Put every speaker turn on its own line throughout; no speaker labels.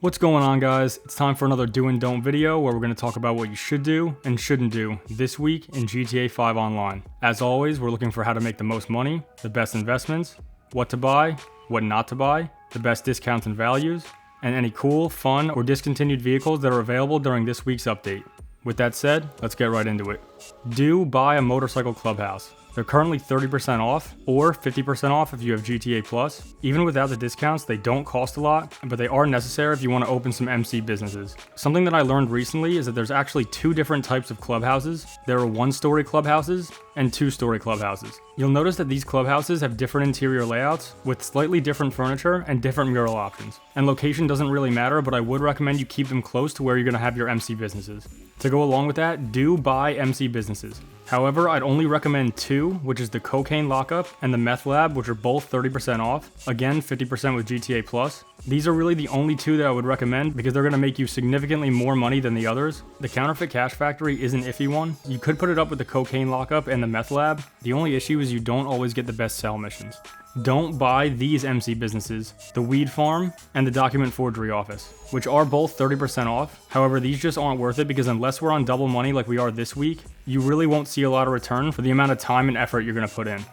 What's going on, guys? It's time for another do and don't video where we're going to talk about what you should do and shouldn't do this week in GTA 5 Online. As always, we're looking for how to make the most money, the best investments, what to buy, what not to buy, the best discounts and values, and any cool, fun, or discontinued vehicles that are available during this week's update. With that said, let's get right into it. Do Buy A Motorcycle Clubhouse. They're currently 30% off or 50% off if you have GTA Plus. Even without the discounts, they don't cost a lot, but they are necessary if you want to open some MC businesses. Something that I learned recently is that there's actually two different types of clubhouses. There are one-story clubhouses and two-story clubhouses. You'll notice that these clubhouses have different interior layouts with slightly different furniture and different mural options. And location doesn't really matter, but I would recommend you keep them close to where you're going to have your MC businesses. To go along with that, do buy MC businesses. However, I'd only recommend two, which is the Cocaine Lockup and the Meth Lab, which are both 30% off. Again, 50% with GTA Plus. These are really the only two that I would recommend because they're going to make you significantly more money than the others. The Counterfeit Cash Factory is an iffy one. You could put it up with the Cocaine Lockup and the Meth Lab. The only issue is you don't always get the best sell missions. Don't buy these MC businesses, the Weed Farm and the Document Forgery Office, which are both 30% off. However, these just aren't worth it because unless we're on double money like we are this week, you really won't see a lot of return for the amount of time and effort you're going to put in.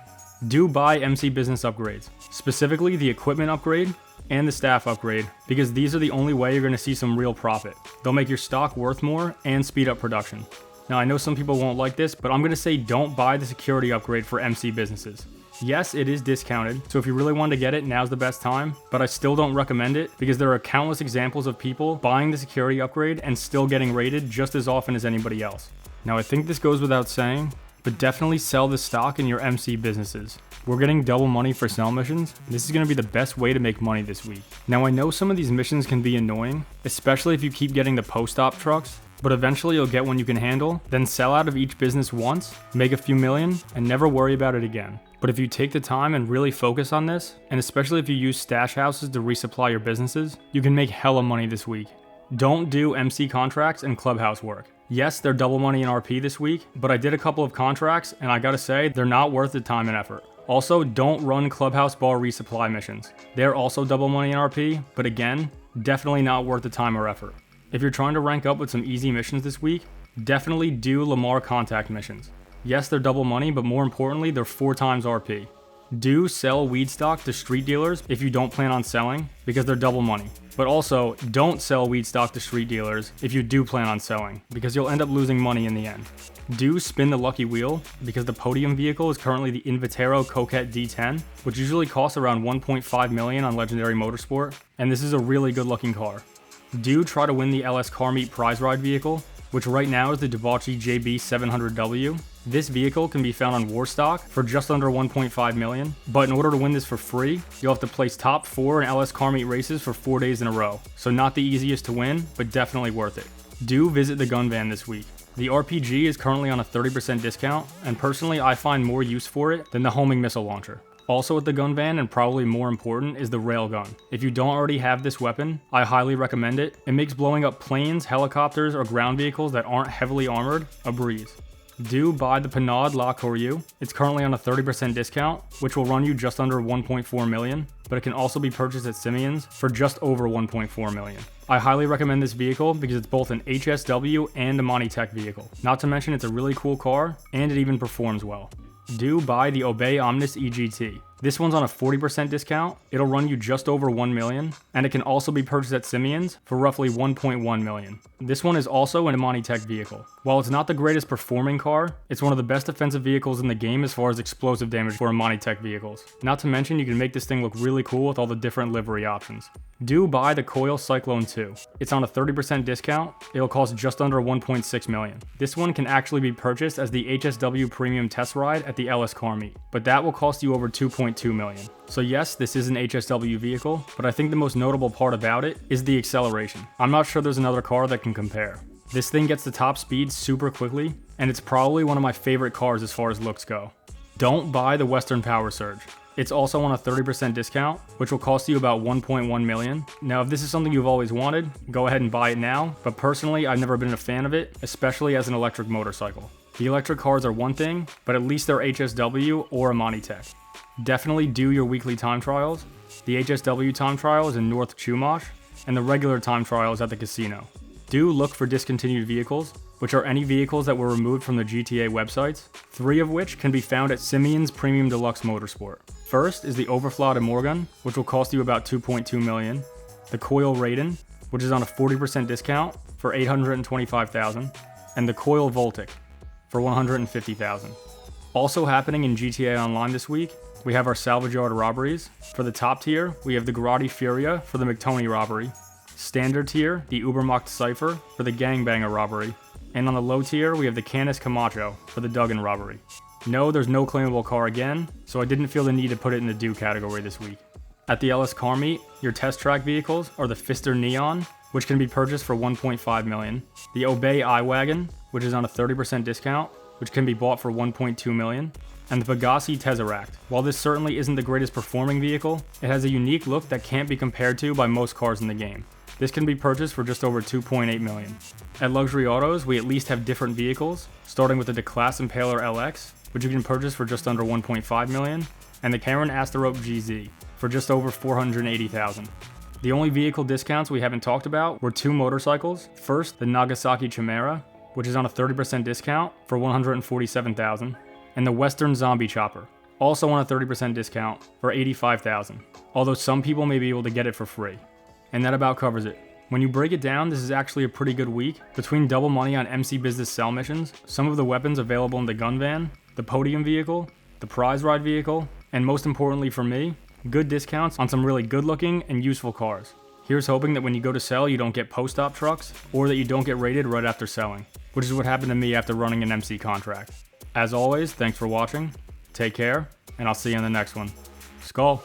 Do buy MC business upgrades, specifically the equipment upgrade and the staff upgrade, because these are the only way you're going to see some real profit. They'll make your stock worth more and speed up production. Now, I know some people won't like this, but I'm going to say don't buy the security upgrade for MC businesses. Yes, it is discounted, so if you really want to get it, now's the best time, but I still don't recommend it because there are countless examples of people buying the security upgrade and still getting raided just as often as anybody else. Now, I think this goes without saying, but definitely sell the stock in your MC businesses. We're getting double money for sell missions. This is going to be the best way to make money this week. Now, I know some of these missions can be annoying, especially if you keep getting the post-op trucks, but eventually you'll get one you can handle, then sell out of each business once, make a few million, and never worry about it again. But if you take the time and really focus on this, and especially if you use stash houses to resupply your businesses, you can make hella money this week. Don't do MC contracts and clubhouse work. Yes, they're double money in RP this week, but I did a couple of contracts, and I gotta say, they're not worth the time and effort. Also, don't run clubhouse bar resupply missions. They're also double money in RP, but again, definitely not worth the time or effort. If you're trying to rank up with some easy missions this week, definitely do Lamar contact missions. Yes, they're double money, but more importantly, they're 4 times RP. Do sell weed stock to street dealers if you don't plan on selling, because they're double money. But also, don't sell weed stock to street dealers if you do plan on selling, because you'll end up losing money in the end. Do spin the lucky wheel, because the Podium vehicle is currently the Invetero Coquette D10, which usually costs around 1.5 million on Legendary Motorsport, and this is a really good looking car. Do try to win the LS Car Meet prize ride vehicle, which right now is the Dewbauchee JB700W. This vehicle can be found on Warstock for just under 1.5 million, but in order to win this for free, you'll have to place top 4 in LS Car Meet races for 4 days in a row. So not the easiest to win, but definitely worth it. Do visit the gun van this week. The RPG is currently on a 30% discount, and personally I find more use for it than the homing missile launcher. Also at the gun van, and probably more important, is the Railgun. If you don't already have this weapon, I highly recommend it. It makes blowing up planes, helicopters, or ground vehicles that aren't heavily armored a breeze. Do buy the Pinard La Courrier. It's currently on a 30% discount, which will run you just under 1.4 million, but it can also be purchased at Simeon's for just over 1.4 million. I highly recommend this vehicle because it's both an HSW and Imani tech vehicle. Not to mention it's a really cool car, and it even performs well. Do buy the Obey Omnis EGT. This one's on a 40% discount, it'll run you just over 1 million, and it can also be purchased at Simeon's for roughly 1.1 million. This one is also an Imani tech vehicle. While it's not the greatest performing car, it's one of the best defensive vehicles in the game as far as explosive damage for Imani tech vehicles. Not to mention you can make this thing look really cool with all the different livery options. Do buy the Coil Cyclone 2. It's on a 30% discount, it'll cost just under 1.6 million. This one can actually be purchased as the HSW Premium Test Ride at the LS Car Meet, but that will cost you over 2.2 million. So yes, this is an HSW vehicle, but I think the most notable part about it is the acceleration. I'm not sure there's another car that can compare. This thing gets to top speed super quickly, and it's probably one of my favorite cars as far as looks go. Don't buy the Western Power Surge. It's also on a 30% discount, which will cost you about 1.1 million. Now, if this is something you've always wanted, go ahead and buy it now, but personally, I've never been a fan of it, especially as an electric motorcycle. The electric cars are one thing, but at least they're HSW or Imani tech. Definitely do your weekly time trials. The HSW time trial is in North Chumash, and the regular time trial is at the casino. Do look for discontinued vehicles, which are any vehicles that were removed from the GTA websites, 3 of which can be found at Simeon's Premium Deluxe Motorsport. First is the Overflow de Morgan, which will cost you about $2.2 million, the Coil Raiden, which is on a 40% discount for $825,000, and the Coil Voltic for $150,000. Also happening in GTA Online this week, we have our salvage yard robberies. For the top tier, we have the Grotti Furia for the McToney robbery, standard tier, the Ubermacht Cypher for the Gangbanger robbery, and on the low tier, we have the Canis Camacho for the Duggan robbery. No, there's no claimable car again, so I didn't feel the need to put it in the do category this week. At the LS Car Meet, your test track vehicles are the Pfister Neon, which can be purchased for $1.5 million, the Obey iWagon, which is on a 30% discount, which can be bought for $1.2 million, and the Pegassi Tesseract. While this certainly isn't the greatest performing vehicle, it has a unique look that can't be compared to by most cars in the game. This can be purchased for just over $2.8 million. At Luxury Autos, we at least have different vehicles, starting with the DeClass Impaler LX, which you can purchase for just under $1.5 million, and the Cameron Asterope GZ for just over $480,000. The only vehicle discounts we haven't talked about were 2 motorcycles. First, the Nagasaki Chimera, which is on a 30% discount for $147,000, and the Western Zombie Chopper, also on a 30% discount for $85,000, although some people may be able to get it for free. And that about covers it. When you break it down, this is actually a pretty good week. Between double money on MC Business sell missions, some of the weapons available in the gun van, the Podium vehicle, the prize ride vehicle, and most importantly for me, good discounts on some really good looking and useful cars. Here's hoping that when you go to sell, you don't get post-op trucks, or that you don't get raided right after selling, which is what happened to me after running an MC contract. As always, thanks for watching, take care, and I'll see you in the next one. Skull!